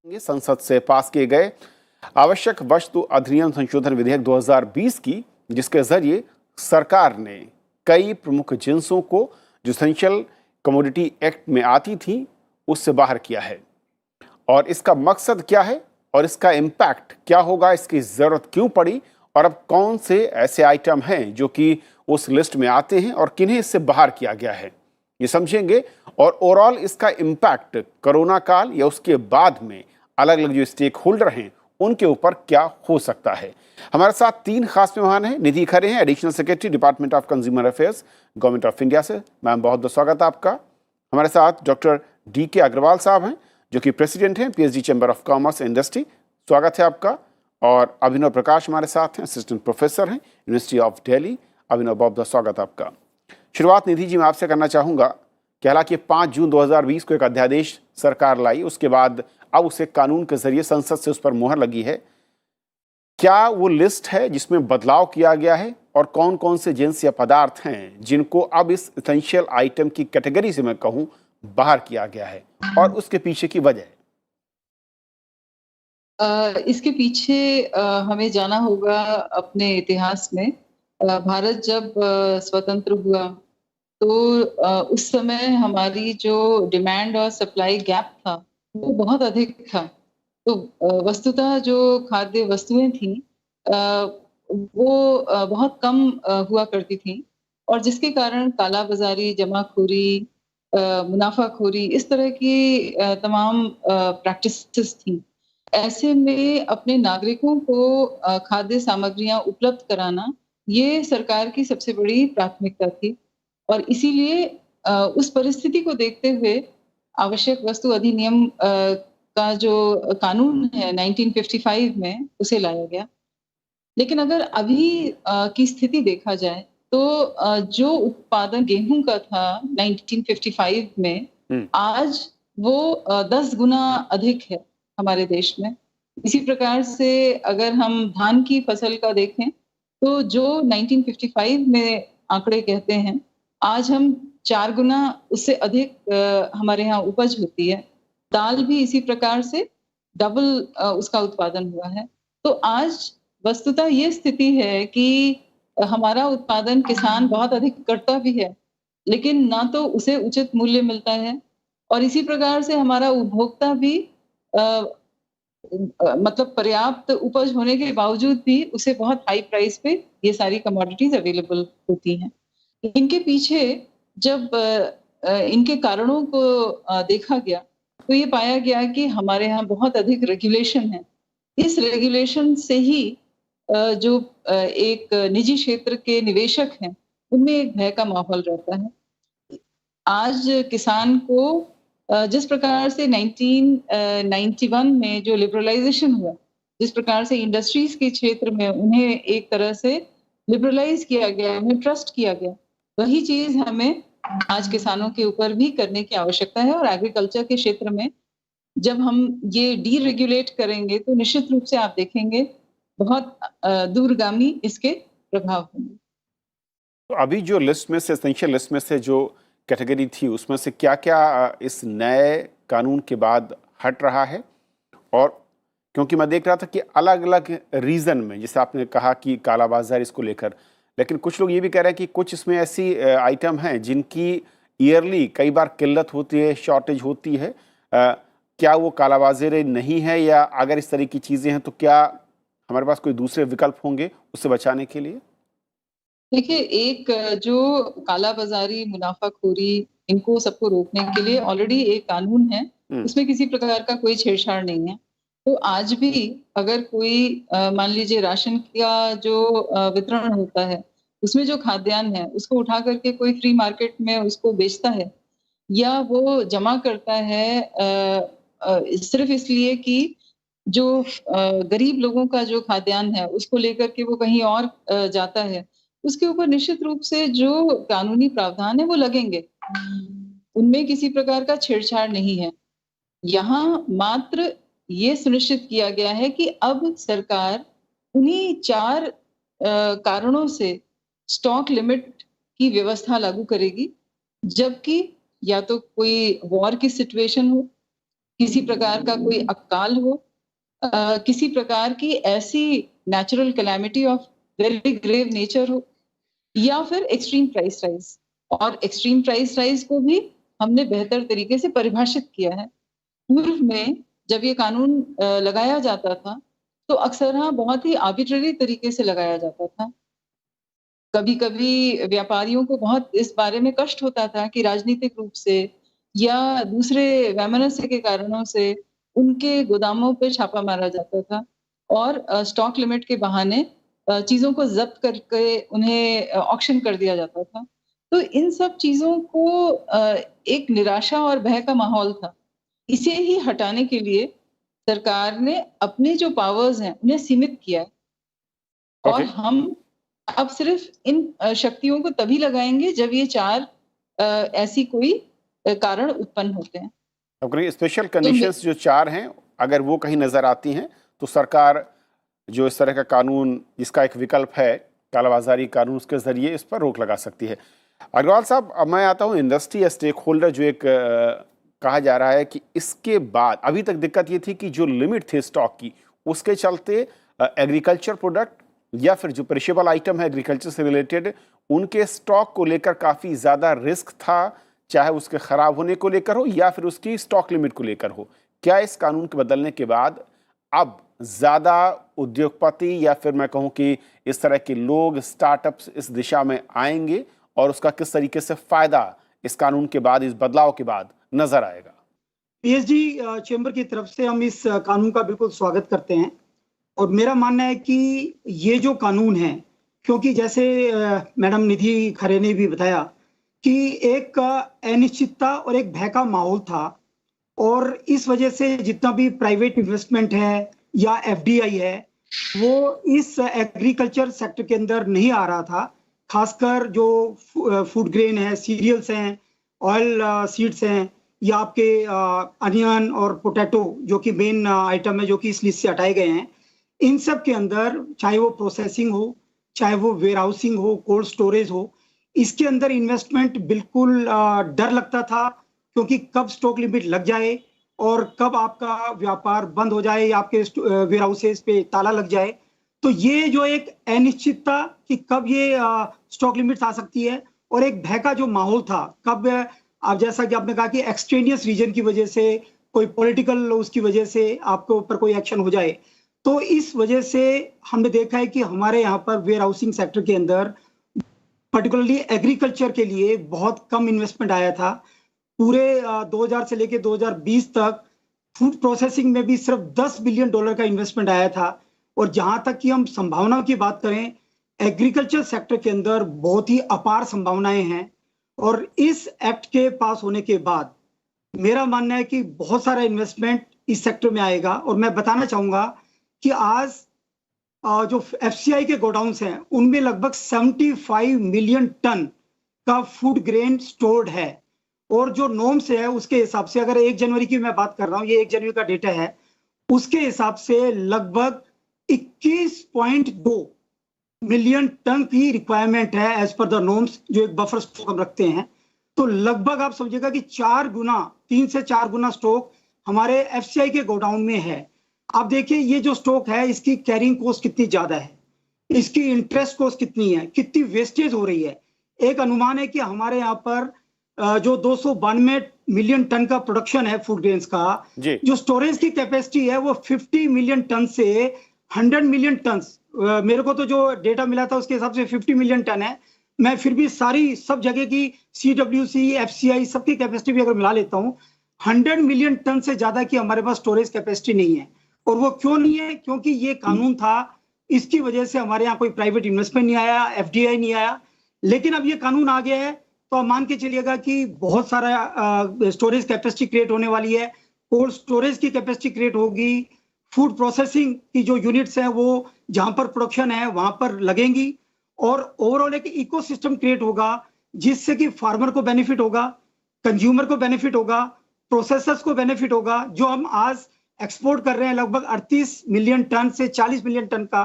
ये संसद से पास किए गए आवश्यक वस्तु अधिनियम संशोधन विधेयक 2020 की, जिसके जरिए सरकार ने कई प्रमुख जिन्सों को जो एसेंशियल कमोडिटी एक्ट में आती थी उससे बाहर किया है। और इसका मकसद क्या है और इसका इम्पैक्ट क्या होगा, इसकी जरूरत क्यों पड़ी और अब कौन से ऐसे आइटम हैं जो कि उस लिस्ट में आते हैं और किन्हें इससे बाहर किया गया है, ये समझेंगे। और ओवरऑल इसका इम्पैक्ट कोरोना काल या उसके बाद में अलग अलग जो स्टेक होल्डर हैं उनके ऊपर क्या हो सकता है। हमारे साथ तीन खास मेहमान हैं। निधि खरे हैं, additional secretary, department of consumer affairs, government of India से। मैम, बहुत बहुत स्वागत है आपका। हमारे साथ डॉक्टर DK अग्रवाल साहब हैं, जो कि प्रेसिडेंट हैं PhD chamber of commerce industry, स्वागत है आपका। और अभिनव प्रकाश हमारे साथ हैं, असिस्टेंट प्रोफेसर हैं, यूनिवर्सिटी ऑफ दिल्ली। अभिनव, बहुत बहुत स्वागत है आपका। शुरुआत निधि जी मैं आपसे करना चाहूँगा कि हालांकि 5 जून 2020 को एक अध्यादेश सरकार लाई, उसके बाद अब उसे कानून के जरिए संसद से उस पर मुहर लगी है। क्या वो लिस्ट है जिसमें बदलाव किया गया है और कौन कौन से जिन्स या पदार्थ हैं जिनको अब इस एसेंशियल आइटम की कैटेगरी से मैं कहूँ बाहर किया गया है और उसके पीछे की वजह? इसके पीछे हमें जाना होगा अपने इतिहास में। भारत जब स्वतंत्र हुआ तो उस समय हमारी जो डिमांड और सप्लाई गैप था वो बहुत अधिक था। तो वस्तुतः जो खाद्य वस्तुएं थी वो बहुत कम हुआ करती थी, और जिसके कारण कालाबाजारी, जमाखोरी, मुनाफाखोरी, इस तरह की तमाम प्रैक्टिसेस थी। ऐसे में अपने नागरिकों को खाद्य सामग्रियां उपलब्ध कराना ये सरकार की सबसे बड़ी प्राथमिकता थी। और इसीलिए उस परिस्थिति को देखते हुए आवश्यक वस्तु अधिनियम का जो कानून है 1955 में उसे लाया गया। लेकिन अगर अभी की स्थिति देखा जाए तो जो उत्पादन गेहूं का था 1955 में, आज वो 10 गुना अधिक है हमारे देश में। इसी प्रकार से अगर हम धान की फसल का देखें तो जो 1955 में आंकड़े कहते हैं, आज हम 4 गुना उससे अधिक हमारे यहाँ उपज होती है। दाल भी इसी प्रकार से डबल उसका उत्पादन हुआ है। तो आज वस्तुतः ये स्थिति है कि हमारा उत्पादन किसान बहुत अधिक करता भी है, लेकिन ना तो उसे उचित मूल्य मिलता है, और इसी प्रकार से हमारा उपभोक्ता भी मतलब पर्याप्त उपज होने के बावजूद भी उसे बहुत हाई प्राइस पे ये सारी कमोडिटीज अवेलेबल होती हैं। इनके पीछे जब इनके कारणों को देखा गया तो ये पाया गया कि हमारे यहाँ बहुत अधिक रेगुलेशन है। इस रेगुलेशन से ही जो एक निजी क्षेत्र के निवेशक हैं उनमें एक भय का माहौल रहता है। आज किसान को जिस प्रकार से 1991 में जो लिबरलाइजेशन हुआ, जिस प्रकार से इंडस्ट्रीज के क्षेत्र में उन्हें एक तरह से लिबरलाइज किया गया, उन्हें ट्रस्ट किया गया, वही चीज हमें आज किसानों के ऊपर भी करने की आवश्यकता है। और एग्रीकल्चर के क्षेत्र में जब हम ये डीरेगुलेट करेंगे तो निश्चित रूप से आप देखेंगे बहुत दूरगामी इसके प्रभाव होंगे। तो अभी जो लिस्ट में से, एसेंशियल लिस्ट में से जो कैटेगरी थी, उसमें से क्या क्या इस नए कानून के बाद हट रहा है? और क्योंकि मैं देख रहा था कि अलग अलग रीजन में, जैसे आपने कहा कि कालाबाजारी इसको लेकर, लेकिन कुछ लोग ये भी कह रहे हैं कि कुछ इसमें ऐसी आइटम हैं जिनकी ईयरली कई बार किल्लत होती है, शॉर्टेज होती है। क्या वो कालाबाजारी नहीं है, या अगर इस तरह की चीज़ें हैं तो क्या हमारे पास कोई दूसरे विकल्प होंगे उससे बचाने के लिए? देखिए, एक जो कालाबाजारी, मुनाफाखोरी, इनको सबको रोकने के लिए ऑलरेडी एक कानून है, उसमें किसी प्रकार का कोई छेड़छाड़ नहीं है। तो आज भी अगर कोई मान लीजिए राशन का जो वितरण होता है, उसमें जो खाद्यान्न है उसको उठा करके कोई फ्री मार्केट में उसको बेचता है, या वो जमा करता है सिर्फ इसलिए कि जो गरीब लोगों का जो खाद्यान्न है उसको लेकर के वो कहीं और जाता है, उसके ऊपर निश्चित रूप से जो कानूनी प्रावधान है वो लगेंगे। उनमें किसी प्रकार का छेड़छाड़ नहीं है। यहाँ मात्र ये सुनिश्चित किया गया है कि अब सरकार उन्हीं 4 कारणों से स्टॉक लिमिट की व्यवस्था लागू करेगी, जबकि या तो कोई वॉर की सिचुएशन हो, किसी प्रकार का कोई अकाल हो, किसी प्रकार की ऐसी natural calamity of very grave nature हो, या फिर एक्सट्रीम प्राइस राइज। और एक्सट्रीम प्राइस राइज को भी हमने बेहतर तरीके से परिभाषित किया है। पूर्व में जब ये कानून लगाया जाता था, तो अक्सर हाँ बहुत ही आर्बिट्ररी तरीके से लगाया जाता था। कभी-कभी व्यापारियों को बहुत इस बारे में कष्ट होता था कि राजनीतिक रूप से या दूसरे वैमनस्य के कारणों से उनके गोदामों पे छापा मारा जाता था और स्टॉक लिमिट के बहाने चीज़ों को ज़ब्त करके उन्हें ऑक्शन कर दिया जाता था। तो इन सब चीज़ों को एक निराशा और भय का माहौल था। इसे ही हटाने के लिए सरकार ने अपने जो पावर्स हैं, उन्हें सीमित किया है और ओके। हम अब सिर्फ इन शक्तियों को तभी लगाएँगे जब ये 4 ऐसी कोई कारण उत्पन्न होते हैं। अगर स्पेशल तो मे कंडीशंस जो 4 हैं, अगर वो कहीं नज़र आती हैं, तो सरकार जो इस तरह का कानून जिसका एक विकल्प है, कालाबाज़ारी कानून, उसके ज़रिए इस पर रोक लगा सकती है। अग्रवाल साहब, अब मैं आता हूँ इंडस्ट्री या स्टेक होल्डर जो एक कहा जा रहा है कि इसके बाद अभी तक दिक्कत ये थी कि जो लिमिट थी स्टॉक की, उसके चलते एग्रीकल्चर प्रोडक्ट या फिर जो पेरिशेबल आइटम है एग्रीकल्चर से रिलेटेड, उनके स्टॉक को लेकर काफ़ी ज़्यादा रिस्क था, चाहे उसके ख़राब होने को लेकर हो या फिर उसकी स्टॉक लिमिट को लेकर हो। क्या इस कानून के बदलने के बाद अब ज़्यादा उद्योगपति या फिर मैं कहूँ कि इस तरह के लोग, स्टार्टअप्स इस दिशा में आएंगे और उसका किस तरीके से फ़ायदा इस कानून के बाद, इस बदलाव के बाद नज़र आएगा? पीएचडी चैम्बर की तरफ से हम इस कानून का बिल्कुल स्वागत करते हैं और मेरा मानना है कि ये जो कानून है, क्योंकि जैसे मैडम निधि खरे ने भी बताया कि एक अनिश्चितता और एक भय का माहौल था और इस वजह से जितना भी प्राइवेट इन्वेस्टमेंट है या एफडीआई है, वो इस एग्रीकल्चर सेक्टर के अंदर नहीं आ रहा था। खासकर जो फूड ग्रेन है, सीरियल्स हैं, ऑयल सीड्स हैं या आपके अनियन और पोटैटो जो कि मेन आइटम है जो कि इस लिस्ट से हटाए गए हैं, इन सब के अंदर चाहे वो प्रोसेसिंग हो, चाहे वो वेयर हाउसिंग हो, कोल्ड स्टोरेज हो, इसके अंदर इन्वेस्टमेंट बिल्कुल डर लगता था क्योंकि कब स्टॉक लिमिट लग जाए और कब आपका व्यापार बंद हो जाए या आपके वेयर हाउसेज पे ताला लग जाए। तो ये जो एक अनिश्चितता कि कब ये स्टॉक लिमिट आ सकती है और एक भय का जो माहौल था, कब आप जैसा कि आपने कहा कि एक्सट्रेनियस रीजन की वजह से, कोई पॉलिटिकल उसकी वजह से आपके ऊपर कोई एक्शन हो जाए, तो इस वजह से हमने देखा है कि हमारे यहाँ पर वेयर हाउसिंग सेक्टर के अंदर पर्टिकुलरली एग्रीकल्चर के लिए बहुत कम इन्वेस्टमेंट आया था। पूरे 2000 से लेके 2020 तक फूड प्रोसेसिंग में भी सिर्फ $10 बिलियन का इन्वेस्टमेंट आया था और जहां तक कि हम संभावनाओं की बात करें, एग्रीकल्चर सेक्टर के अंदर बहुत ही अपार संभावनाएं हैं और इस एक्ट के पास होने के बाद मेरा मानना है कि बहुत सारा इन्वेस्टमेंट इस सेक्टर में आएगा और मैं बताना चाहूंगा कि आज जो एफसीआई के गोडाउन्स हैं उनमें लगभग 75 मिलियन टन का फूड ग्रेन स्टोर्ड है और जो नॉर्म्स है उसके हिसाब से, अगर 1 जनवरी की मैं बात कर रहा हूँ, ये 1 जनवरी का डेटा है, उसके हिसाब से लगभग 21.2 मिलियन टन की रिक्वायरमेंट है एज पर द नॉर्म्स, जो एक बफर स्टॉक हम रखते हैं। तो लगभग आप समझिएगा कि 3 से 4 गुना स्टॉक हमारे एफसीआई के गोडाउन में है। आप देखिए ये जो स्टॉक है इसकी कैरिंग कॉस्ट कितनी ज्यादा है, इसकी इंटरेस्ट कॉस्ट कितनी है, कितनी वेस्टेज हो रही है। एक अनुमान है कि हमारे यहाँ पर जो 292 मिलियन टन का प्रोडक्शन है फूड ग्रेन्स का, जो स्टोरेज की कैपेसिटी है वो 50 मिलियन टन से 100 मिलियन टन, मेरे को तो जो डेटा मिला था उसके हिसाब से 50 मिलियन टन है। मैं फिर भी सब जगह की CWC, FCI सबकी कैपेसिटी भी अगर मिला लेता हूँ, 100 मिलियन टन से ज्यादा की हमारे पास स्टोरेज कैपेसिटी नहीं है। और वो क्यों नहीं है? क्योंकि ये कानून था, इसकी वजह से हमारे यहाँ कोई प्राइवेट इन्वेस्टमेंट नहीं आया, FDI नहीं आया। लेकिन अब ये कानून आ गया है तो आप मान के चलिएगा कि बहुत सारा स्टोरेज कैपेसिटी क्रिएट होने वाली है, कोल्ड स्टोरेज की कैपेसिटी क्रिएट होगी, फूड प्रोसेसिंग की जो यूनिट्स हैं वो जहां पर प्रोडक्शन है वहां पर लगेंगी और ओवरऑल एक इकोसिस्टम क्रिएट होगा जिससे कि फार्मर को बेनिफिट होगा, कंज्यूमर को बेनिफिट होगा, प्रोसेसर्स को बेनिफिट होगा। जो हम आज एक्सपोर्ट कर रहे हैं लगभग 38 मिलियन टन से 40 मिलियन टन का,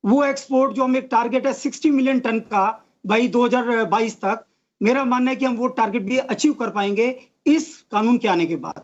वो एक्सपोर्ट जो हम एक टारगेट है 60 मिलियन टन का बाई 2022 तक, मेरा मानना है कि हम वो टारगेट भी अचीव कर पाएंगे इस कानून के आने के बाद।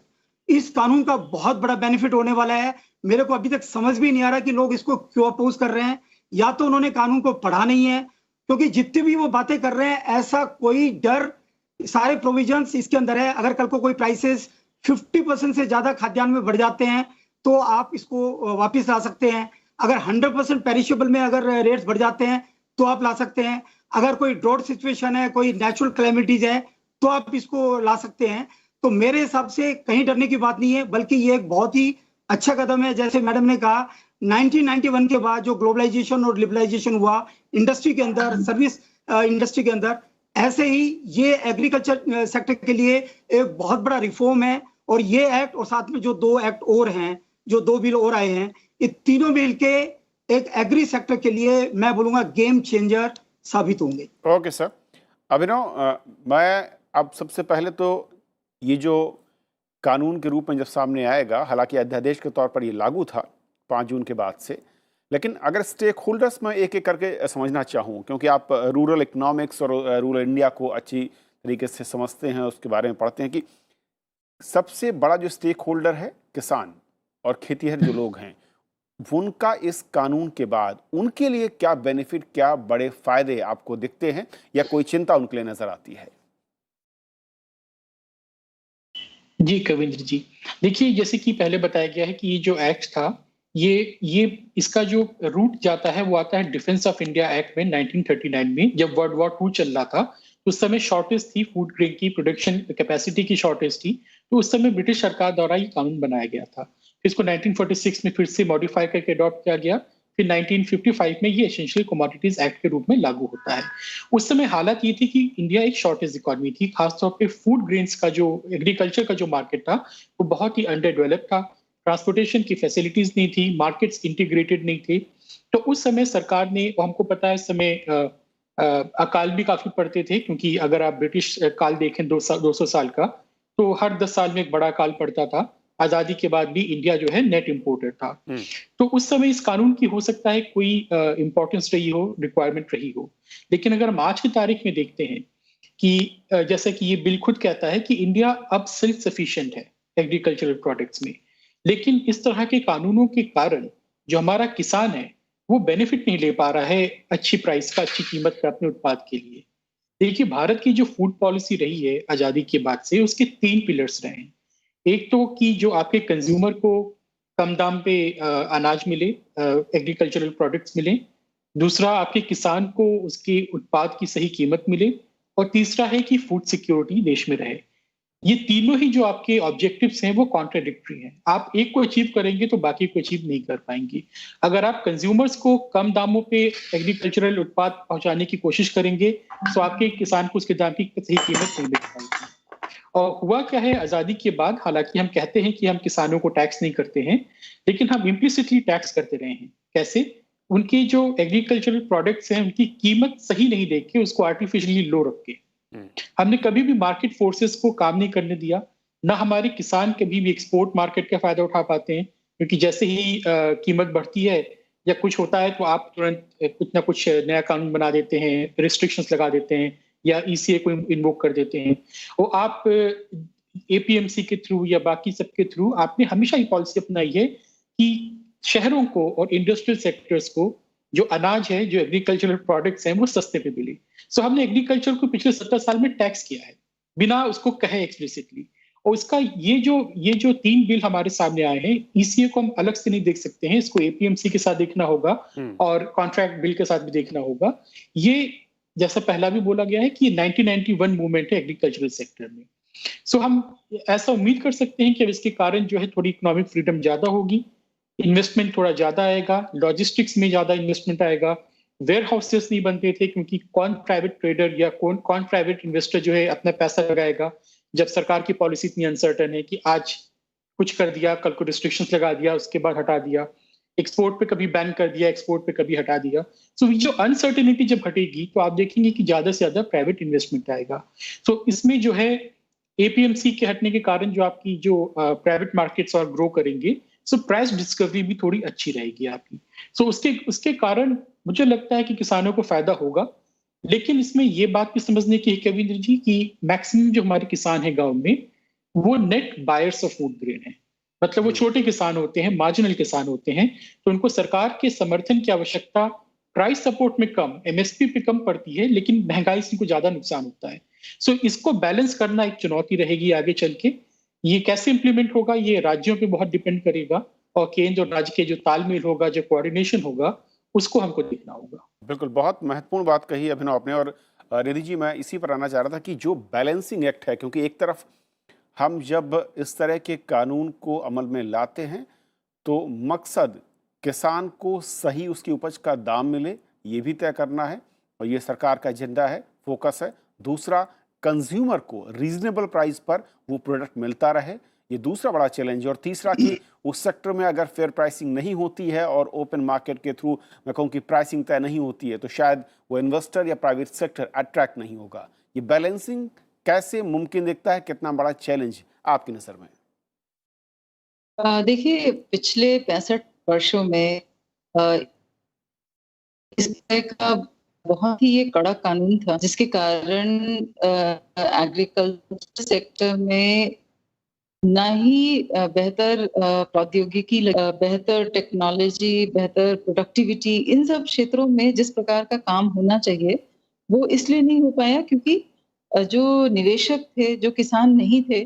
इस कानून का बहुत बड़ा बेनिफिट होने वाला है। मेरे को अभी तक समझ भी नहीं आ रहा कि लोग इसको क्यों अपोज कर रहे हैं। या तो उन्होंने कानून को पढ़ा नहीं है, क्योंकि जितनी भी वो बातें कर रहे हैं ऐसा कोई डर, सारे प्रोविजंस इसके अंदर है। अगर कल को कोई प्राइसेस 50% से ज्यादा खाद्यान्न में बढ़ जाते हैं तो आप इसको वापस ला सकते हैं। अगर 100% पेरिशेबल में अगर रेट्स बढ़ जाते हैं तो आप ला सकते हैं। अगर कोई ड्रॉट सिचुएशन है, कोई नेचुरल कैलेमिटीज है, तो आप इसको ला सकते हैं। तो मेरे हिसाब से कहीं डरने की बात नहीं है, बल्कि ये एक बहुत ही अच्छा कदम है। जैसे मैडम ने कहा, 1991 के बाद जो ग्लोबलाइजेशन और लिबरलाइजेशन हुआ इंडस्ट्री के अंदर, सर्विस इंडस्ट्री के अंदर, ऐसे ही ये एग्रीकल्चर सेक्टर के लिए एक बहुत बड़ा रिफॉर्म है। और ये एक्ट और साथ में जो 2 एक्ट और हैं, जो 2 बिल और आए हैं, ये तीनों मिल के एक एग्री सेक्टर के लिए मैं बोलूंगा गेम चेंजर साबित होंगे। Okay sir. अभिनव, मैं अब सबसे पहले तो ये जो कानून के रूप में जब सामने आएगा, हालांकि अध्यादेश के तौर पर ये लागू था 5 जून के बाद से, लेकिन अगर स्टेक होल्डर्स में एक एक करके समझना चाहूँ, क्योंकि आप रूरल इकोनॉमिक्स और रूरल इंडिया को अच्छी तरीके से समझते हैं, उसके बारे में पढ़ते हैं कि सबसे बड़ा जो स्टेक होल्डर है किसान और खेतीहर जो लोग हैं, उनका इस कानून के बाद उनके लिए क्या बेनिफिट, क्या बड़े फायदे आपको दिखते हैं या कोई चिंता उनके लिए नजर आती है? जी कविंद्र जी, देखिए जैसे कि पहले बताया गया है कि ये जो एक्ट था, ये इसका जो रूट जाता है वो आता है डिफेंस ऑफ इंडिया एक्ट में 1939 में, जब वर्ल्ड वॉर 2 चल रहा था। तो उस समय शॉर्टेज थी, फूड ग्रेन की प्रोडक्शन कैपेसिटी की शॉर्टेज थी। तो उस समय ब्रिटिश सरकार द्वारा ये कानून बनाया गया था। फिर इसको 1946 में फिर से मॉडिफाई करके अडॉप्ट किया गया। फिर 1955 में ये एसेंशियल कमोडिटीज एक्ट के रूप में लागू होता है। उस समय हालत ये थी कि इंडिया एक शॉर्टेज इकोनॉमी थी, खासतौर पे फूड ग्रेन्स का जो एग्रीकल्चर का जो मार्केट था वो बहुत ही अंडर डेवलप था। ट्रांसपोर्टेशन की फैसिलिटीज नहीं थी, मार्केट्स इंटीग्रेटेड नहीं थे। तो उस समय सरकार ने, हमको पता है इस समय अकाल भी काफी पड़ते थे, क्योंकि अगर आप ब्रिटिश काल देखें 200 साल का, तो हर 10 साल में एक बड़ा काल पड़ता था। आजादी के बाद भी इंडिया जो है नेट इंपोर्टर था। तो उस समय इस कानून की हो सकता है कोई इंपॉर्टेंस रही हो, रिक्वायरमेंट रही हो। लेकिन अगर हम आज की तारीख में देखते हैं कि जैसा कि ये बिल खुद कहता है कि इंडिया अब सेल्फ सफिशिएंट है एग्रीकल्चरल प्रोडक्ट्स में, लेकिन इस तरह के कानूनों के कारण जो हमारा किसान है वो बेनिफिट नहीं ले पा रहा है अच्छी प्राइस का, अच्छी कीमत का अपने उत्पाद के लिए। देखिए भारत की जो फूड पॉलिसी रही है आजादी के बाद से, उसके 3 पिलर्स रहे हैं। एक तो कि जो आपके कंज्यूमर को कम दाम पे अनाज मिले, एग्रीकल्चरल प्रोडक्ट्स मिले। दूसरा, आपके किसान को उसके उत्पाद की सही कीमत मिले। और तीसरा है कि फूड सिक्योरिटी देश में रहे। ये तीनों ही जो आपके ऑब्जेक्टिव्स हैं वो कॉन्ट्राडिक्टरी हैं। आप एक को अचीव करेंगे तो बाकी को अचीव नहीं कर पाएंगे। अगर आप कंज्यूमर्स को कम दामों पे एग्रीकल्चरल उत्पाद पहुंचाने की कोशिश करेंगे तो आपके किसान को उसके दाम की सही कीमत नहीं मिल पाएगी। और हुआ क्या है आजादी के बाद, हालांकि हम कहते हैं कि हम किसानों को टैक्स नहीं करते हैं, लेकिन हम इम्प्लिसिटली टैक्स करते रहे हैं। कैसे? उनके जो एग्रीकल्चरल प्रोडक्ट्स हैं उनकी कीमत सही नहीं देख के उसको आर्टिफिशियली लो रख के हमने कभी भी मार्केट फोर्सेस को काम नहीं करने दिया। ना हमारे किसान कभी भी एक्सपोर्ट मार्केट का फायदा उठा पाते हैं, क्योंकि जैसे ही कीमत बढ़ती है या कुछ होता है तो आप तुरंत कुछ ना कुछ नया कानून बना देते हैं, रिस्ट्रिक्शंस लगा देते हैं या ईसीए को इन्वोक कर देते हैं। और आप एपीएमसी के थ्रू या बाकी सबके थ्रू आपने हमेशा ये पॉलिसी अपनाई है कि शहरों को और इंडस्ट्रियल सेक्टर्स को जो अनाज है, जो एग्रीकल्चरल प्रोडक्ट्स हैं, वो सस्ते पे मिले। सो हमने एग्रीकल्चर को पिछले 70 साल में टैक्स किया है बिना उसको कहे एक्सप्लिसिटली। और इसका ये जो 3 बिल हमारे सामने आए हैं, ईसीए को हम अलग से नहीं देख सकते हैं, इसको एपीएमसी के साथ देखना होगा और कॉन्ट्रैक्ट बिल के साथ भी देखना होगा। ये जैसा पहला भी बोला गया है कि 1991 मूवमेंट है एग्रीकल्चरल सेक्टर में। सो हम ऐसा उम्मीद कर सकते हैं कि अब इसके कारण जो है थोड़ी इकोनॉमिक फ्रीडम ज्यादा होगी, इन्वेस्टमेंट थोड़ा ज्यादा आएगा, लॉजिस्टिक्स में ज्यादा इन्वेस्टमेंट आएगा। वेयर हाउसेस नहीं बनते थे, क्योंकि कौन प्राइवेट ट्रेडर या कौन प्राइवेट इन्वेस्टर जो है अपना पैसा लगाएगा जब सरकार की पॉलिसी इतनी अनसर्टन है कि आज कुछ कर दिया, कल को रिस्ट्रिक्शंस लगा दिया, उसके बाद हटा दिया, एक्सपोर्ट पे कभी बैन कर दिया, एक्सपोर्ट पे कभी हटा दिया। सो जो अनसर्टेनिटी जब हटेगी तो आप देखेंगे कि ज्यादा से ज्यादा प्राइवेट इन्वेस्टमेंट आएगा। सो इसमें जो है एपीएमसी के हटने के कारण जो आपकी जो प्राइवेट मार्केट्स और ग्रो करेंगे, सो प्राइस डिस्कवरी भी थोड़ी अच्छी रहेगी आपकी। सो उसके कारण मुझे लगता है कि किसानों को फायदा होगा। लेकिन इसमें ये बात भी समझने की है कविंद्र जी कि मैक्सिमम जो हमारे किसान हैं गांव में, वो net buyers of food grain है। मतलब वो छोटे किसान होते हैं, मार्जिनल किसान होते हैं, तो उनको सरकार के समर्थन की आवश्यकता प्राइस सपोर्ट में कम, एमएसपी पे कम पड़ती है, लेकिन महंगाई से इनको ज्यादा नुकसान होता है। सो इसको बैलेंस करना एक चुनौती रहेगी आगे चल के। ये कैसे इंप्लीमेंट होगा, ये राज्यों पे बहुत डिपेंड करेगा, और केंद्र और राज्य के जो तालमेल होगा, जो कोऑर्डिनेशन होगा, उसको हमको देखना होगा। बिल्कुल, बहुत महत्वपूर्ण बात कही अभिनव आपने। और रिधि जी, मैं इसी पर आना चाह रहा था कि जो बैलेंसिंग एक्ट है, क्योंकि एक तरफ हम जब इस तरह के कानून को अमल में लाते हैं तो मकसद किसान को सही उसकी उपज का दाम मिले, ये भी तय करना है, और ये सरकार का एजेंडा है, फोकस है। दूसरा, कंज्यूमर को रीजनेबल प्राइस पर वो प्रोडक्ट मिलता रहे, ये दूसरा बड़ा चैलेंज है। और तीसरा कि उस सेक्टर में अगर फेयर प्राइसिंग नहीं होती है और ओपन मार्केट के थ्रू मैं कहूँ कि प्राइसिंग तय नहीं होती है, तो शायद वो इन्वेस्टर या प्राइवेट सेक्टर अट्रैक्ट नहीं होगा। ये बैलेंसिंग कैसे मुमकिन दिखता है, कितना बड़ा चैलेंज आपकी नज़र में? देखिए, पिछले 65 वर्षों में इस तरह का बहुत ही ये कड़क कानून था, जिसके कारण एग्रीकल्चर सेक्टर में ना ही बेहतर प्रौद्योगिकी, बेहतर टेक्नोलॉजी, बेहतर प्रोडक्टिविटी, इन सब क्षेत्रों में जिस प्रकार का काम होना चाहिए, वो इसलिए नहीं हो पाया क्योंकि जो निवेशक थे, जो किसान नहीं थे,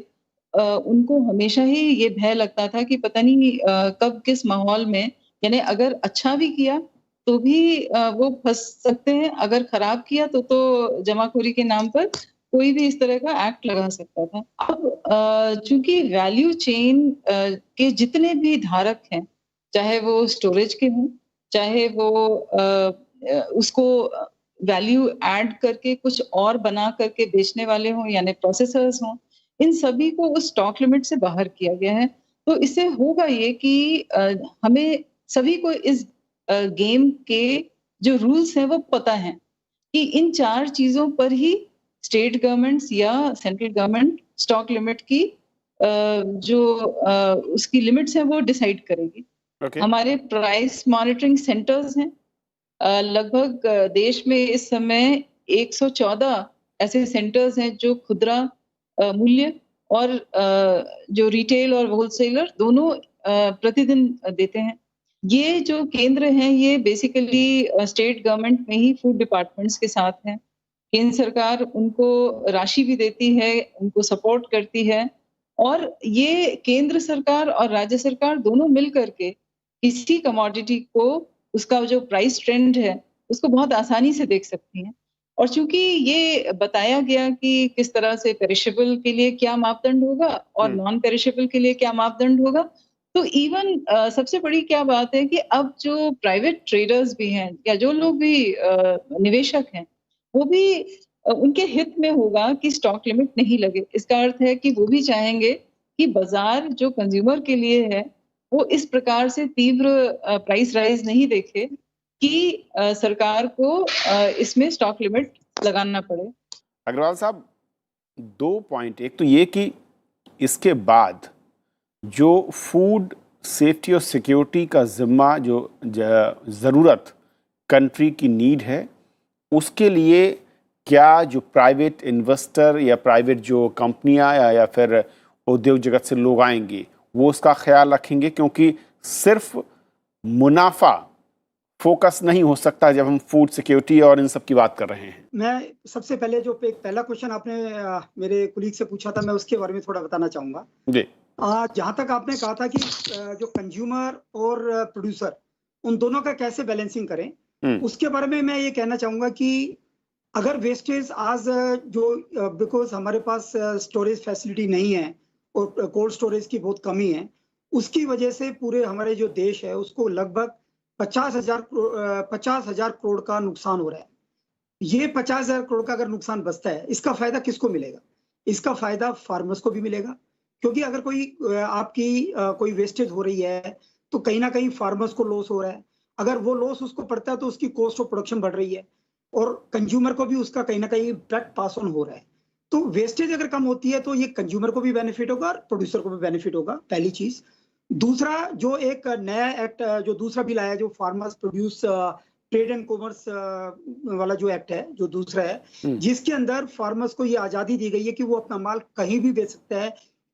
उनको हमेशा ही ये भय लगता था कि पता नहीं कब किस माहौल में, यानी अगर अच्छा भी किया तो भी वो फंस सकते हैं, अगर खराब किया तो जमाखोरी के नाम पर कोई भी इस तरह का एक्ट लगा सकता था। अब चूंकि वैल्यू चेन के जितने भी धारक हैं, चाहे वो स्टोरेज के हों, चाहे वो उसको वैल्यू ऐड करके कुछ और बना करके बेचने वाले हों, यानी प्रोसेसर्स हों, इन सभी को उस स्टॉक लिमिट से बाहर किया गया है। तो इससे होगा ये कि हमें सभी को इस गेम के जो रूल्स हैं वो पता है कि इन 4 चीजों पर ही स्टेट गवर्नमेंट्स या सेंट्रल गवर्नमेंट स्टॉक लिमिट की जो उसकी लिमिट्स हैं वो डिसाइड करेगी। ओके। हमारे प्राइस मॉनिटरिंग सेंटर्स हैं, लगभग देश में इस समय 114 ऐसे सेंटर्स हैं जो खुदरा मूल्य और जो रिटेल और होलसेलर दोनों प्रतिदिन देते हैं। ये जो केंद्र हैं, ये बेसिकली स्टेट गवर्नमेंट में ही फूड डिपार्टमेंट्स के साथ हैं। केंद्र सरकार उनको राशि भी देती है, उनको सपोर्ट करती है, और ये केंद्र सरकार और राज्य सरकार दोनों मिल करके किसी कमोडिटी को, उसका जो प्राइस ट्रेंड है, उसको बहुत आसानी से देख सकती हैं। और चूंकि ये बताया गया कि किस तरह से पेरिशेबल के लिए क्या मापदंड होगा और नॉन पेरिशेबल के लिए क्या मापदंड होगा, तो इवन सबसे बड़ी क्या बात है कि अब जो प्राइवेट ट्रेडर्स भी हैं या जो लोग भी निवेशक हैं, वो भी उनके हित में होगा कि स्टॉक लिमिट नहीं लगे। इसका अर्थ है कि वो भी चाहेंगे कि बाजार जो कंज्यूमर के लिए है, वो इस प्रकार से तीव्र प्राइस राइज नहीं देखे कि सरकार को इसमें स्टॉक लिमिट लगाना पड़े। अग्रवाल साहब, 2 पॉइंट, एक तो ये कि इसके बाद जो फूड सेफ्टी और सिक्योरिटी का जिम्मा, जो ज़रूरत कंट्री की नीड है, उसके लिए क्या जो प्राइवेट इन्वेस्टर या प्राइवेट जो कंपनियां या फिर उद्योग जगत से लोग आएंगे, वो उसका ख्याल रखेंगे? क्योंकि सिर्फ मुनाफा फोकस नहीं हो सकता जब हम फूड सिक्योरिटी और इन सब की बात कर रहे हैं। मैं सबसे पहले जो एक पहला क्वेश्चन आपने मेरे कुलीग से पूछा था, मैं उसके बारे में थोड़ा बताना चाहूंगा जी। जहां तक आपने कहा था कि जो कंज्यूमर और प्रोड्यूसर, उन दोनों का कैसे बैलेंसिंग करें, उसके बारे में मैं ये कहना चाहूंगा कि अगर वेस्टेज आज जो बिकॉज हमारे पास स्टोरेज फैसिलिटी नहीं है और कोल्ड स्टोरेज की बहुत कमी है, उसकी वजह से पूरे हमारे जो देश है उसको लगभग 50,000 करोड़ का नुकसान हो रहा है। ये 50,000 करोड़ का अगर नुकसान बचता है, इसका फायदा किसको मिलेगा? इसका फायदा फार्मर्स को भी मिलेगा, क्योंकि अगर कोई आपकी कोई वेस्टेज हो रही है तो कहीं ना कहीं फार्मर्स को लॉस हो रहा है। अगर वो लॉस उसको पड़ता है तो उसकी कॉस्ट ऑफ प्रोडक्शन बढ़ रही है और कंज्यूमर को भी उसका कहीं ना कहीं इम्पैक्ट पास ऑन हो रहा है। तो वेस्टेज अगर कम होती है तो ये कंज्यूमर को भी बेनिफिट होगा और प्रोड्यूसर को भी बेनिफिट होगा, पहली चीज। दूसरा, जो एक नया एक्ट जो दूसरा बिल आया, जो farmers produce trade and commerce वाला जो एक्ट है, जो दूसरा है, जिसके अंदर फार्मर्स को ये आजादी दी गई है कि वो अपना माल कहीं भी बेच सकता है,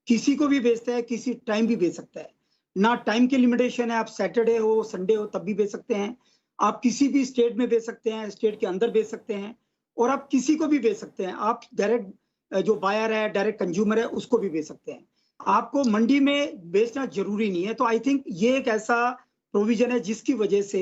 किसी को भी बेचता है, किसी टाइम भी बेच सकता है। ना टाइम की लिमिटेशन है, आप सैटरडे हो संडे हो तब भी बेच सकते हैं। आप किसी भी स्टेट में बेच सकते हैं, स्टेट के अंदर बेच सकते हैं, और आप किसी को भी बेच सकते हैं। आप डायरेक्ट जो बायर है, डायरेक्ट कंज्यूमर है, उसको भी बेच सकते हैं। आपको मंडी में बेचना जरूरी नहीं है। तो आई थिंक ये एक ऐसा प्रोविजन है जिसकी वजह से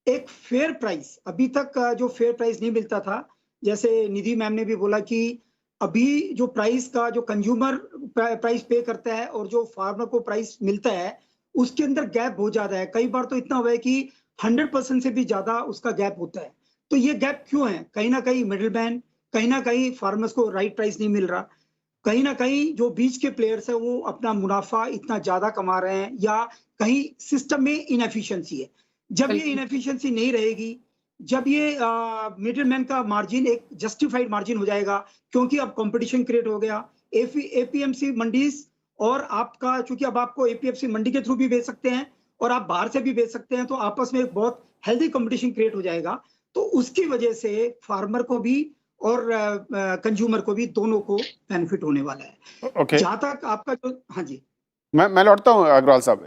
एक फेयर प्राइस, अभी तक जो फेयर प्राइस नहीं मिलता था, जैसे निधि मैम ने भी बोला कि अभी जो प्राइस का जो कंज्यूमर प्राइस पे करता है और जो फार्मर को प्राइस मिलता है, उसके अंदर गैप बहुत ज्यादा है। कई बार तो इतना हुआ है कि 100% से भी ज्यादा उसका गैप होता है। तो ये गैप क्यों है? कहीं ना कहीं मिडिलमैन, कहीं ना कहीं फार्मर्स को राइट प्राइस नहीं मिल रहा, कहीं ना कहीं जो बीच के प्लेयर्स है वो अपना मुनाफा इतना ज्यादा कमा रहे हैं, या कहीं सिस्टम में इनएफिशिएंसी है। जब ये इनएफिशिएंसी नहीं रहेगी, जब ये मिडिलमैन का मार्जिन एक जस्टिफाइड मार्जिन हो जाएगा, क्योंकि अब कंपटीशन क्रिएट हो गया एपीएमसी मंडीज, और आपका चूंकि अब आपको एपीएमसी मंडी के थ्रू भी बेच सकते हैं और आप बाहर से भी बेच सकते हैं, तो आपस में एक बहुत हेल्दी कंपटीशन क्रिएट हो जाएगा। तो उसकी वजह से फार्मर को भी और कंज्यूमर को भी, दोनों को बेनिफिट होने वाला है। ओके, जहां तक आपका जो, हाँ जी, मैं लौटता हूँ अग्रवाल साहब।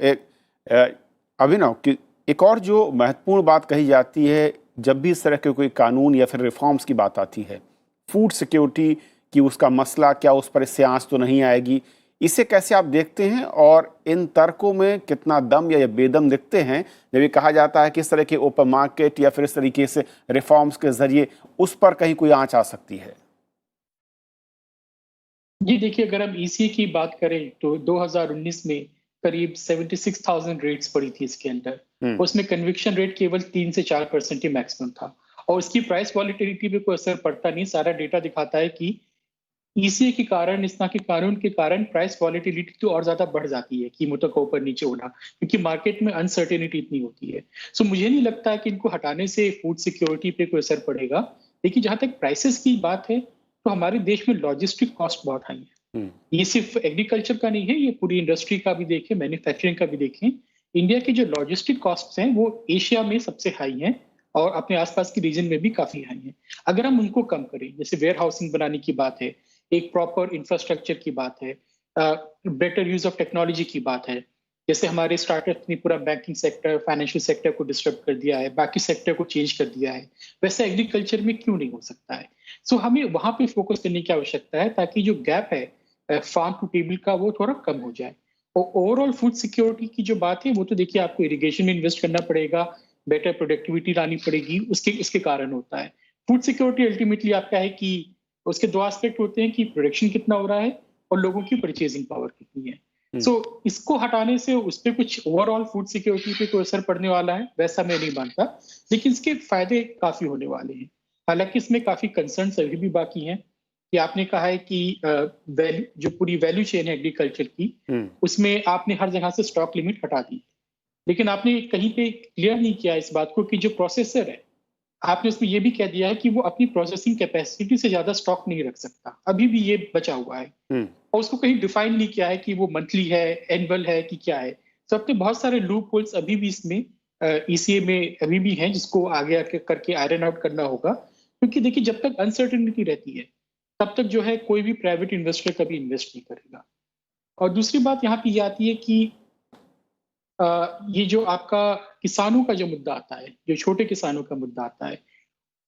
अभिनव की एक और जो महत्वपूर्ण बात कही जाती है जब भी इस तरह के कोई कानून या फिर रिफॉर्म्स की बात आती है, फूड सिक्योरिटी की, उसका मसला क्या, उस पर इससे आंच तो नहीं आएगी, इसे कैसे आप देखते हैं? और इन तर्कों में कितना दम या बेदम दिखते हैं जब ये कहा जाता है कि इस तरह के ओपन मार्केट या फिर इस तरीके से रिफॉर्म्स के जरिए उस पर कहीं कोई आंच आ सकती है? जी देखिए, अगर हम ईसीए की बात करें तो 2019 में करीब 76,000 रेट्स पड़ी थी इसके अंदर। उसमें कन्विक्शन रेट केवल 3 से 4% ही मैक्सिमम था, और उसकी प्राइस वॉलिटिलिटी पे कोई असर पड़ता नहीं। सारा डेटा दिखाता है कि ईसीए के कारण, इस तरह के कानून के कारण प्राइस वॉलिटिलिटी तो और ज्यादा बढ़ जाती है, कीमतों का ऊपर नीचे होना, क्योंकि मार्केट में अनसर्टेनिटी इतनी होती है। सो मुझे नहीं लगता है कि इनको हटाने से फूड सिक्योरिटी पे कोई असर पड़ेगा। लेकिन जहां तक प्राइसेस की बात है, तो हमारे देश में लॉजिस्टिक कॉस्ट बहुत हाई है। ये सिर्फ एग्रीकल्चर का नहीं है, ये पूरी इंडस्ट्री का भी देखें, मैन्युफैक्चरिंग का भी देखें। इंडिया की जो लॉजिस्टिक कॉस्ट हैं वो एशिया में सबसे हाई हैं, और अपने आसपास के रीजन में भी काफी हाई हैं। अगर हम उनको कम करें, जैसे वेयर हाउसिंग बनाने की बात है, एक प्रॉपर इंफ्रास्ट्रक्चर की बात है, बेटर यूज ऑफ टेक्नोलॉजी की बात है, जैसे हमारे स्टार्टअप ने पूरा बैंकिंग सेक्टर, फाइनेंशियल सेक्टर को डिस्टर्ब कर दिया है, बाकी सेक्टर को चेंज कर दिया है, वैसे एग्रीकल्चर में क्यों नहीं हो सकता है? सो हमें वहां पे फोकस करने की आवश्यकता है, ताकि जो गैप है फार्म टू टेबल का वो थोड़ा कम हो जाए। और ओवरऑल फूड सिक्योरिटी की जो बात है, वो तो देखिए आपको इरिगेशन में इन्वेस्ट करना पड़ेगा, बेटर प्रोडक्टिविटी लानी पड़ेगी, उसके कारण होता है। फूड सिक्योरिटी अल्टीमेटली आपका है कि उसके दो एस्पेक्ट होते हैं कि प्रोडक्शन कितना हो रहा है और लोगों की परचेजिंग पावर कितनी है। सो इसको हटाने से उस पर कुछ ओवरऑल फूड सिक्योरिटी पे कोई असर पड़ने वाला है वैसा मैं नहीं मानता, लेकिन इसके फायदे काफी होने वाले हैं। हालांकि इसमें काफी कंसर्न अभी भी बाकी हैं, कि आपने कहा है कि जो पूरी वैल्यू चेन है एग्रीकल्चर की, उसमें आपने हर जगह से स्टॉक लिमिट हटा दी, लेकिन आपने कहीं पे क्लियर नहीं किया इस बात को कि जो प्रोसेसर है, आपने उसमें ये भी कह दिया है कि वो अपनी प्रोसेसिंग कैपेसिटी से ज्यादा स्टॉक नहीं रख सकता, अभी भी ये बचा हुआ है। और उसको कहीं डिफाइन नहीं किया है कि वो मंथली है, एनुअल है, कि क्या है। तो अपने बहुत सारे लूप होल्स अभी भी इसमें ईसीए में अभी भी हैं, जिसको आगे आके करके आयरन आउट करना होगा। क्योंकि देखिए, जब तक अनसर्टेनिटी रहती है तब तक जो है कोई भी प्राइवेट इन्वेस्टर कभी इन्वेस्ट नहीं करेगा। और दूसरी बात यहाँ पे ये आती है कि ये जो आपका किसानों का जो मुद्दा आता है, जो छोटे किसानों का मुद्दा आता है,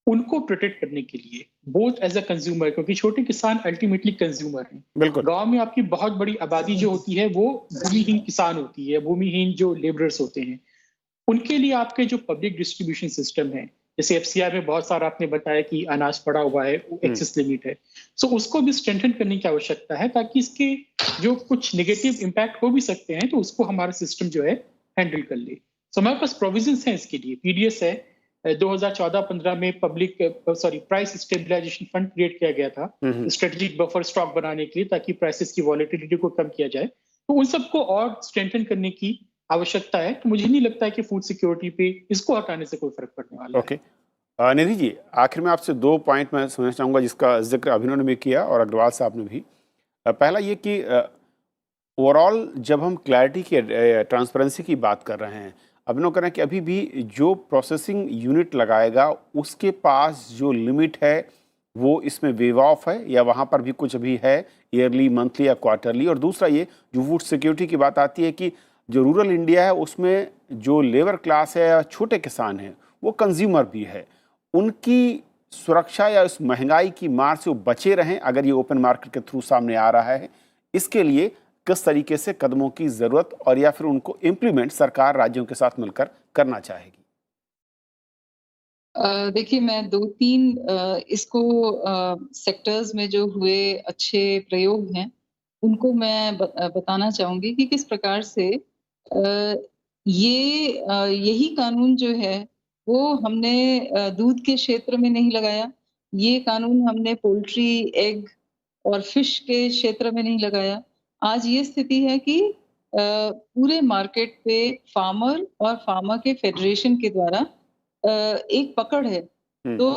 उनको प्रोटेक्ट करने के लिए बोथ एज अ कंज्यूमर, क्योंकि छोटे किसान अल्टीमेटली कंज्यूमर हैं। बिल्कुल। गांव में आपकी बहुत बड़ी आबादी जो होती है वो भूमिहीन किसान होती है, भूमिहीन जो लेबरर्स होते हैं। उनके लिए आपके जो पब्लिक डिस्ट्रीब्यूशन सिस्टम है, जैसे एफसीआई में बहुत सारा आपने बताया कि अनाज पड़ा हुआ है, एक्सेस लिमिट है, सो उसको भी स्ट्रेंथन करने की आवश्यकता है, ताकि इसके जो कुछ नेगेटिव इम्पैक्ट हो भी सकते हैं तो उसको हमारा सिस्टम जो है हैंडल कर ले। सो हमारे पास प्रोविजंस हैं इसके लिए। पीडीएस है, 2014-15 में प्राइस स्टेबलाइजेशन फंड क्रिएट किया गया था स्ट्रेटेजिक बफर स्टॉक बनाने के लिए, ताकि प्राइसेस की वॉलेटिलिटी को कम किया जाए। तो उन सबको और स्ट्रेंथन करने की आवश्यकता है। तो मुझे नहीं लगता है कि फूड सिक्योरिटी पे इसको हटाने से कोई फर्क पड़ने वाला है। ओके, निधि जी, आखिर में आपसे दो पॉइंट मैं समझना चाहूँगा, जिसका जिक्र अभिनव ने भी किया और अग्रवाल साहब ने भी। पहला ये कि ओवरऑल जब हम क्लैरिटी की, ट्रांसपेरेंसी की बात कर रहे हैं, अभिनव कह रहे हैं कि अभी भी जो प्रोसेसिंग यूनिट लगाएगा उसके पास जो लिमिट है वो इसमें वेव ऑफ है या वहाँ पर भी कुछ अभी है, ईयरली, मंथली या क्वार्टरली? और दूसरा ये जो फूड सिक्योरिटी की बात आती है कि जो रूरल इंडिया है उसमें जो लेबर क्लास है या छोटे किसान हैं वो कंज्यूमर भी है, उनकी सुरक्षा या उस महंगाई की मार से वो बचे रहें अगर ये ओपन मार्केट के थ्रू सामने आ रहा है, इसके लिए किस तरीके से कदमों की ज़रूरत और या फिर उनको इम्प्लीमेंट सरकार राज्यों के साथ मिलकर करना चाहेगी? देखिए, मैं 2-3 इसको सेक्टर्स में जो हुए अच्छे प्रयोग हैं, उनको मैं बताना चाहूँगी कि किस प्रकार से यही कानून जो है, वो हमने दूध के क्षेत्र में नहीं लगाया। ये कानून हमने पोल्ट्री, एग और फिश के क्षेत्र में नहीं लगाया। आज ये स्थिति है कि पूरे मार्केट पे फार्मर और फार्मर के फेडरेशन के द्वारा एक पकड़ है। तो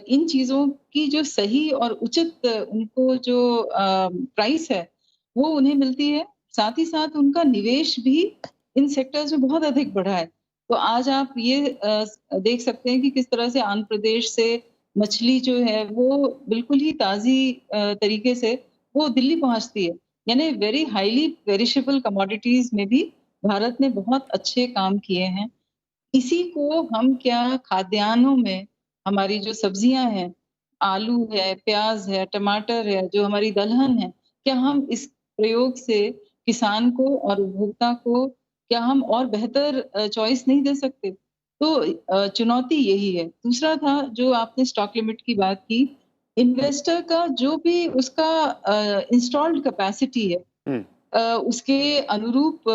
इन चीज़ों की जो सही और उचित उनको जो प्राइस है, वो उन्हें मिलती है। साथ ही साथ उनका निवेश भी इन सेक्टर्स में बहुत अधिक बढ़ा है। तो आज आप ये देख सकते हैं कि किस तरह से आंध्र प्रदेश से मछली जो है वो बिल्कुल ही ताज़ी तरीके से वो दिल्ली पहुँचती है। यानी वेरी हाइली पेरिशेबल कमोडिटीज़ में भी भारत ने बहुत अच्छे काम किए हैं। इसी को हम क्या खाद्यान्नों में हमारी जो सब्जियां हैं, आलू है, प्याज है, टमाटर है, जो हमारी दलहन है, क्या हम इस प्रयोग से किसान को और उपभोक्ता को क्या हम और बेहतर चॉइस नहीं दे सकते? तो चुनौती यही है। दूसरा था जो आपने स्टॉक लिमिट की बात की, इन्वेस्टर का जो भी उसका इंस्टॉल्ड कैपेसिटी है, हम्म, उसके अनुरूप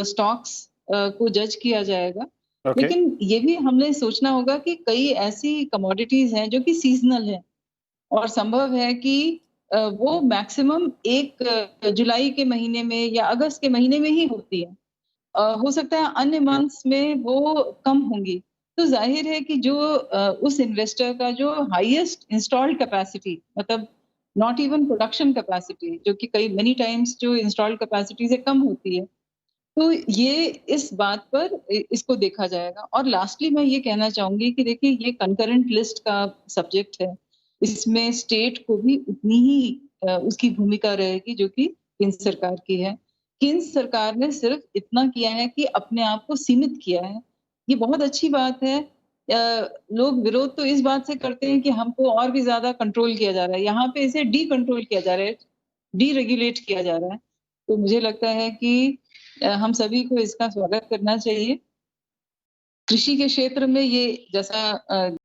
स्टॉक्स को जज किया जाएगा। ओके। लेकिन ये भी हमने सोचना होगा कि कई ऐसी कमोडिटीज हैं जो कि सीजनल हैं और संभव है कि वो मैक्सिमम 1 जुलाई के महीने में या अगस्त के महीने में ही होती है। हो सकता है अन्य मंथ्स में वो कम होंगी। तो ज़ाहिर है कि जो उस इन्वेस्टर का जो हाईएस्ट इंस्टॉल्ड कैपेसिटी, मतलब नॉट इवन प्रोडक्शन कैपेसिटी, जो कि कई मेनी टाइम्स जो इंस्टॉल्ड कैपेसिटी से कम होती है, तो ये इस बात पर इसको देखा जाएगा। और लास्टली मैं ये कहना चाहूंगी कि देखिए, ये कंकरेंट लिस्ट का सब्जेक्ट है। इसमें स्टेट को भी उतनी ही उसकी भूमिका रहेगी जो कि केंद्र सरकार की है। केंद्र सरकार ने सिर्फ इतना किया है कि अपने आप को सीमित किया है। ये बहुत अच्छी बात है। लोग विरोध तो इस बात से करते हैं कि हमको और भी ज्यादा कंट्रोल किया जा रहा है। यहाँ पे इसे डी कंट्रोल किया जा रहा है, डी रेगुलेट किया जा रहा है। तो मुझे लगता है कि हम सभी को इसका स्वागत करना चाहिए। कृषि के क्षेत्र में ये जैसा